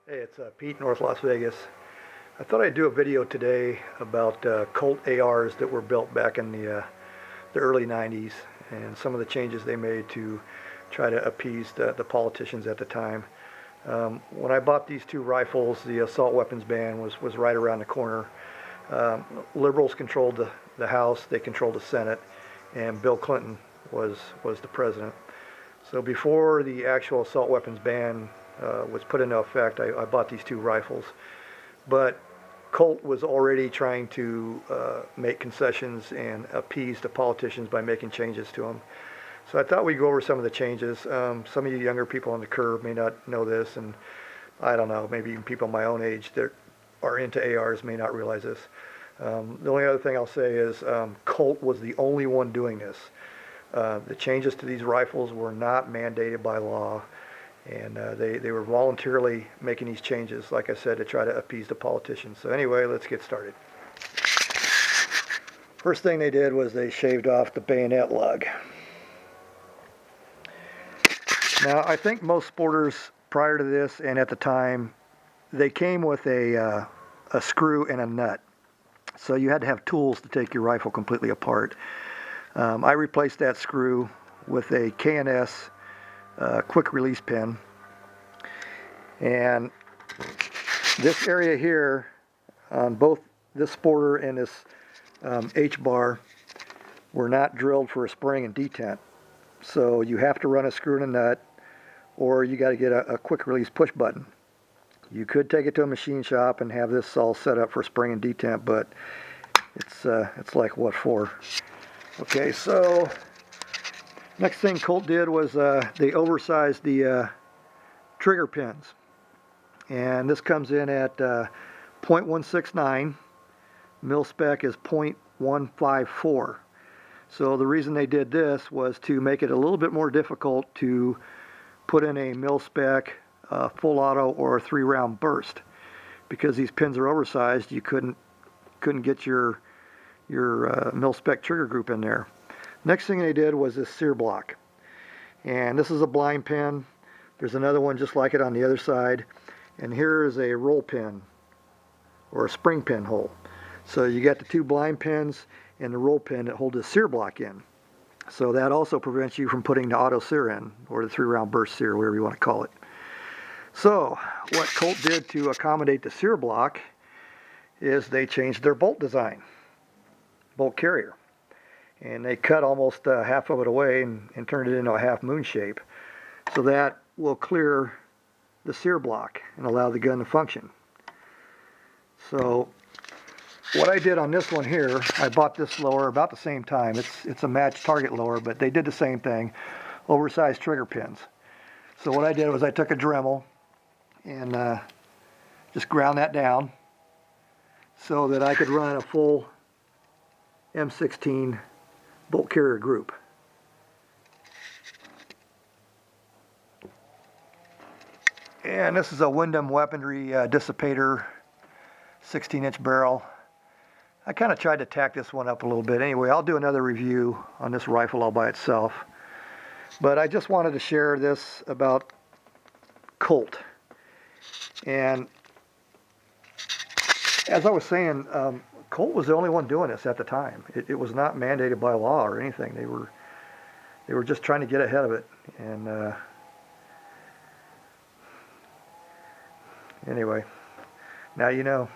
Hey, it's Pete, North Las Vegas. I thought I'd do a video today about Colt ARs that were built back in the early 90s and some of the changes they made to try to appease the politicians at the time. When I bought these two rifles, the assault weapons ban was right around the corner. Liberals controlled the House, they controlled the Senate, and Bill Clinton was the president. So before the actual assault weapons ban was put into effect, I bought these two rifles. But Colt was already trying to make concessions and appease the politicians by making changes to them. So I thought we'd go over some of the changes. Some of you younger people on the curve may not know this, and I don't know, maybe even people my own age that are into ARs may not realize this. The only other thing I'll say is Colt was the only one doing this. The changes to these rifles were not mandated by law, and they were voluntarily making these changes, like I said, to try to appease the politicians. So anyway, let's get started. First thing they did was they shaved off the bayonet lug. Now, I think most sporters prior to this and at the time, they came with a screw and a nut. So you had to have tools to take your rifle completely apart. I replaced that screw with a K&S quick release pin. And this area here on both this sporter and this H-bar were not drilled for a spring and detent. So you have to run a screw and a nut, or you got to get a quick release push button. You could take it to a machine shop and have this all set up for spring and detent, but it's like what for? Okay, so next thing Colt did was they oversized the trigger pins, and this comes in at 0.169. Mil spec is 0.154. So the reason they did this was to make it a little bit more difficult to put in a mil spec full auto or 3-round burst, because these pins are oversized. You couldn't get your mil spec trigger group in there. Next thing they did was this Sear block, and this is a blind pin. There's another one just like it on the other side, and here is a roll pin or a spring pin hole. So you got the two blind pins and the roll pin that hold the Sear block in. So that also prevents you from putting the auto Sear in, or the 3-round burst Sear, whatever you want to call it. So what Colt did to accommodate the Sear block is they changed their bolt design, bolt carrier. And they cut almost half of it away and turned it into a half moon shape. So that will clear the Sear block and allow the gun to function. So what I did on this one here, I bought this lower about the same time. It's a matched target lower, but they did the same thing, oversized trigger pins. So what I did was I took a Dremel and just ground that down so that I could run a full M16 bolt carrier group. And this is a Wyndham Weaponry Dissipator 16-inch barrel. I kind of tried to tack this one up a little bit. Anyway, I'll do another review on this rifle all by itself. But I just wanted to share this about Colt. And as I was saying, Colt was the only one doing this at the time. It was not mandated by law or anything. They were just trying to get ahead of it. And anyway, now you know.